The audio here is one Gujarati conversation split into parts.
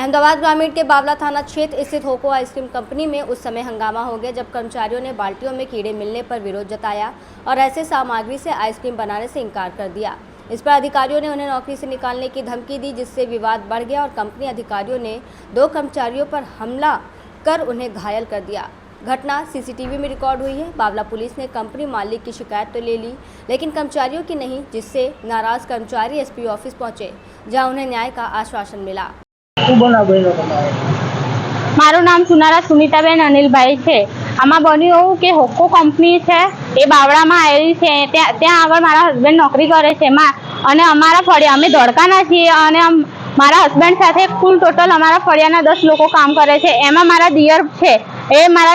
अहमदाबाद ग्रामीण के बावला थाना क्षेत्र स्थित होको आइसक्रीम कंपनी में उस समय हंगामा हो गया जब कर्मचारियों ने बाल्टियों में कीड़े मिलने पर विरोध जताया और ऐसे सामग्री से आइसक्रीम बनाने से इनकार कर दिया। इस पर अधिकारियों ने उन्हें नौकरी से निकालने की धमकी दी, जिससे विवाद बढ़ गया और कंपनी अधिकारियों ने 2 कर्मचारियों पर हमला कर उन्हें घायल कर दिया। घटना सीसीटीवी में रिकॉर्ड हुई है। बावला पुलिस ने कंपनी मालिक की शिकायत तो ले ली, लेकिन कर्मचारियों की नहीं, जिससे नाराज कर्मचारी एसपी ऑफिस पहुंचे, जहां उन्हें न्याय का आश्वासन मिला। मारू नाम सुनारा सुनीताबेन अनिलभाई है। आमा बन्यु एवुं के होको कंपनी है ए बावड़ामां आवेली छे, त्यां आगळ मारा हस्बेंड नौकरी करे छे अने अमारा फळिया अमे धोळकाना छीए अने मारा हस्बेंड साथे कुल टोटल अमारा फळियाना 10 लोको काम करे छे। एमां मारा दियर छे ए मारा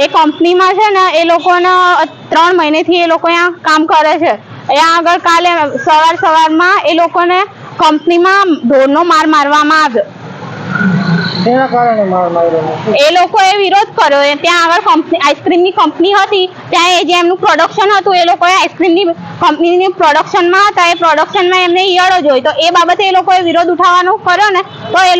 ए कंपनीमां छे ने ए लोकोने 3 महीनेथी ए लोको अहींया काम करे छे। ए आगळ काले सवार-सवारमां ए लोकोने कंपनीमां ढोरनो मार मारवामां આવ્યો। તેના કારણે માર માર્યો એ લોકોએ વિરોધ કર્યો। ત્યાં આગળ કંપની આઈસ્ક્રીમની કંપની હતી, ત્યાં એ જે એમનું પ્રોડક્શન હતું એ લોકોએ આઈસ્ક્રીમની કંપનીની પ્રોડક્શનમાં હતા, એ પ્રોડક્શનમાં એમને ઈયળો જોઈ, તો એ બાબતે એ લોકોએ વિરોધ ઉઠાવવાનો કર્યો ને, તો એ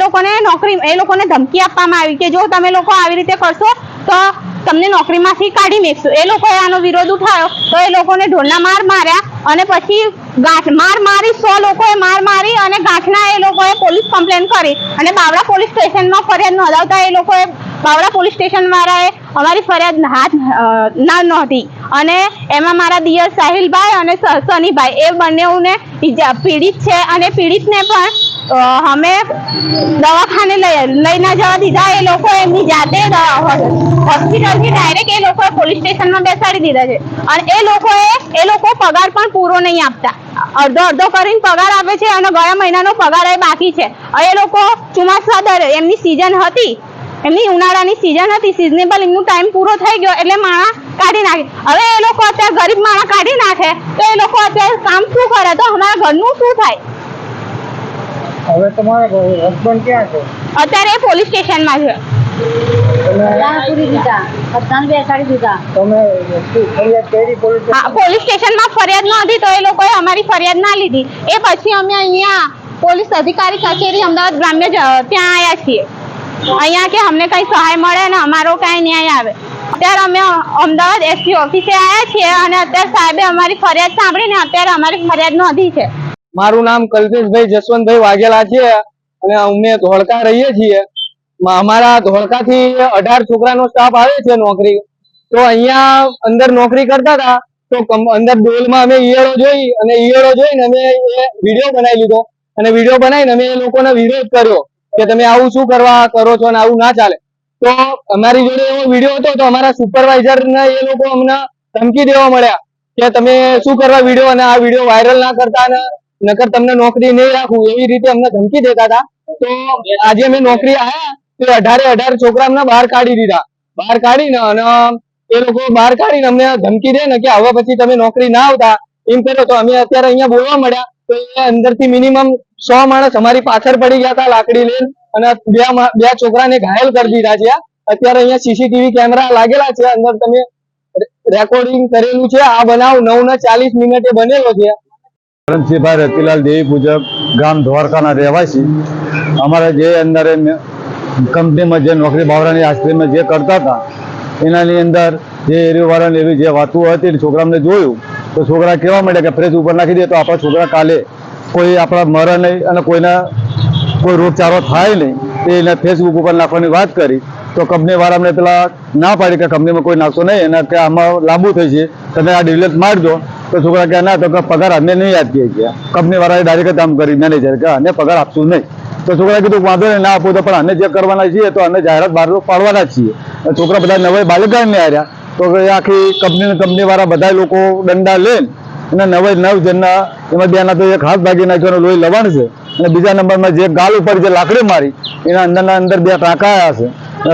લોકોને ધમકી આપવામાં આવી કે જો તમે લોકો આવી રીતે કરશો તો તમને નોકરીમાંથી કાઢી મેકશું। એ લોકોએ આનો વિરોધ ઉઠાવ્યો તો એ લોકોને ઢોરના માર માર્યા અને પછી ગાંઠ માર મારી 100 લોકોએ માર મારી અને ગાંઠના એ લોકોએ પોલીસ કમ્પ્લેન કરી અને બાવળા પોલીસ સ્ટેશનમાં ફરિયાદ નોંધાવતા એ લોકોએ બાવળા પોલીસ સ્ટેશન વાળાએ અમારી ફરિયાદ હાથ ના નોંધી અને એમાં મારા દિયર સાહિલભાઈ અને સનીભાઈ એ બંનેઓને પીડિત છે અને પીડિતને પણ અમે દવાખાને લઈને જવા દીધા। એ લોકો એમની જાતે હોસ્પિટલથી ડાયરેક્ટ એ લોકોએ પોલીસ સ્ટેશનમાં બેસાડી દીધા છે અને એ લોકો પગાર પણ પૂરો નહીં આપતા, અડધો કરીને પગાર આપે છે અને ગયા મહિનાનો પગાર એ બાકી છે। એ લોકો ચોમાસા દર એમની સિઝન હતી, એમની ઉનાળાની સિઝન હતી, સિઝનેબલ એમનો ટાઈમ પૂરો થઈ ગયો એટલે માણા કાઢી નાખે। હવે એ લોકો અત્યારે ગરીબ માણા કાઢી નાખે તો એ લોકો અત્યારે કામ શું કરે, તો અમારા ઘરનું શું થાય? હવે તમારા હસબન્ડ ક્યાં છે? અત્યારે પોલીસ સ્ટેશનમાં છે। તમે ફરિયાદ કરી પોલીસ સ્ટેશનમાં ફરિયાદ નોંધી તો એ લોકોએ અમારી ફરિયાદ ના લીધી। એ પછી અમે અહીંયા પોલીસ અધિકારી કચેરી અમદાવાદ ગ્રામ્ય ત્યાં આવ્યા છીએ, અહીંયા કે અમને કઈ સહાય મળે ને અમારો કઈ ન્યાય આવે। અત્યારે અમે અમદાવાદ એસપી ઓફિસે આવ્યા છીએ અને અત્યારે સાહેબે અમારી ફરિયાદ સાંભળીને અત્યારે અમારી ફરિયાદ નોંધી છે। મારું નામ કલ્પેશભાઈ જસવંતભાઈ વાઘેલા છે અને અમે ધોળકા રહીએ છીએ। અમારા ધોળકાથી 18 છોકરાનો સ્ટાફ આવે છે નોકરી, તો અહીંયા અંદર નોકરી કરતા હતા તો અંદર ડોલમાં અમે ઈયળો જોઈને અમે વિડીયો બનાવી લીધો અને વિડીયો બનાવીને અમે એ લોકોને વિરોધ કર્યો કે તમે આવું શું કરવા કરો છો અને આવું ના ચાલે। તો અમારી જોડે એવો વિડીયો હતો તો અમારા સુપરવાઇઝર ને એ લોકો અમને ધમકી દેવા મળ્યા કે તમે શું કરવા વિડીયો અને આ વિડીયો વાયરલ ના કરતા અને નકર તમને નોકરી નહીં રાખું, એવી રીતે અમને ધમકી દેતા હતા। તો આજે અમે નોકરી આવ્યા તો 18 છોકરા અમને બહાર કાઢી દીધા। બહાર કાઢીને અને એ લોકો બહાર કાઢીને અમને ધમકી દે ને કે હવે પછી તમે નોકરી ના આવતા એમ કરો। તો અમે અત્યારે અહીંયા બોલવા મળ્યા તો એ અંદરથી મિનિમમ 100 માણસ અમારી પાછળ પડી ગયા હતા લાકડી લઈને અને બે છોકરાને ઘાયલ કરી દીધા છે। અત્યારે અહીંયા સીસીટીવી કેમેરા લાગેલા છે, અંદર તમે રેકોર્ડિંગ કરેલું છે। આ બનાવ 9:40 બનેલો છે। ધરમસિંહભાઈ રતિલાલ દેવી પૂજક, ગામ ધોળકાના રહેવાસી। અમારા જે અંદર કંપનીમાં જે નોકરી બાવળાની આઈસ્ક્રીમમાં જે કરતા હતા એનાની અંદર જે એરિયોવાળાને એવી જે વાતો હતી છોકરાને જોયું તો છોકરા કહેવા માંડ્યા કે ફ્રેજ ઉપર નાખી દે તો આપણા છોકરા કાલે કોઈ આપણા મરે નહીં અને કોઈના કોઈ રોગચાળો થાય નહીં, એને ફેસબુક ઉપર નાખવાની વાત કરી તો કંપનીવાળાને પેલા ના પાડી કે કંપનીમાં કોઈ નાખશો નહીં, એને કે આમાં લાંબુ થઈ છે, તમે આ ડિલેટ મારી દો। તો છોકરા કહે ના, તો પગાર અમને નહીં આપીએ ગયા। કંપનીવાળાએ ડાયરેક્ટ કામ કરી મેનેજર કે આને પગાર આપશું નહીં। તો છોકરા કીધું વાંધો નહીં, ના આપો તો પણ આને જે કરવાના છીએ તો આને જાહેરાત બહાર પાડવાના જ છીએ। છોકરા બધા નવાઈ બાલિકાને આવ્યા તો આખી કંપનીવાળા બધા લોકો દંડા લઈને અને 9 જણના એમાં બેના તો એક હાથ ભાગી નાખ્યો, લોહી લવાણ છે અને બીજા નંબરમાં જે ગાલ ઉપર જે લાકડી મારી એના અંદર 2 ટાંકા આવ્યા છે।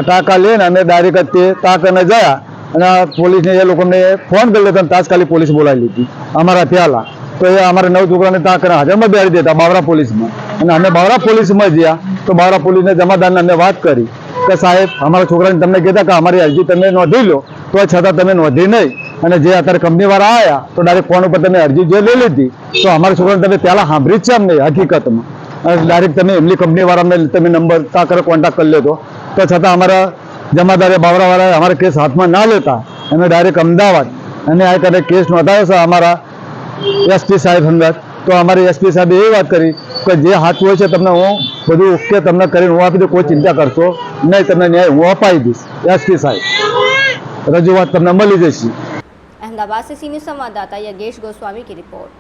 ટાંકા લઈને અમે ડાયરેક્ટ તે ટાંકાને ગયા અને પોલીસને એ લોકોને ફોન કરી લેતા તાત્કાલિક પોલીસ બોલાવી લીધી અમારા ત્યાંલા। તો એ અમારા 9 છોકરાને ટાંકાના હાજરમાં બેસાડી દેતા બાવળા પોલીસમાં અને અમે બાવળા પોલીસમાં ગયા તો બાવળા પોલીસને જમાદારને અમે વાત કરી કે સાહેબ અમારા છોકરાને તમને કહેતા કે અમારી અરજી તમે નોંધી લો, તો છતાં તમે નોંધી નહીં અને જે અત્યારે કંપનીવાળા આવ્યા તો ડાયરેક્ટ ફોન ઉપર તમે અરજી જે લઈ લીધી તો અમારા છોકરાને તમે પહેલાં સાંભળી જ છે અમને હકીકતમાં। ડાયરેક્ટ તમે એમની કંપનીવાળાને તમે નંબર તા કરે કોન્ટેક્ટ કરી લેતો, તો છતાં અમારા જમાદારે બાવરાવાળાએ અમારા કેસ હાથમાં ના લેતા એમને ડાયરેક્ટ અમદાવાદ અને આ કરે કેસ નોંધાયો છે અમારા એસપી સાહેબ હંગાત. તો અમારી એસપી સાહેબે એ વાત કરી કે જે હાથ હોય છે તમને હું બધું ઓકે તમને કરીને હું આપી દઉં, કોઈ ચિંતા કરશો નહીં, તમને ન્યાય હું અપાવી દઈશ. એસપી સાહેબ રજૂઆત તમને મળી જશે. अहमदाबाद से सीनियर संवाददाता यज्ञेश गोस्वामी की रिपोर्ट।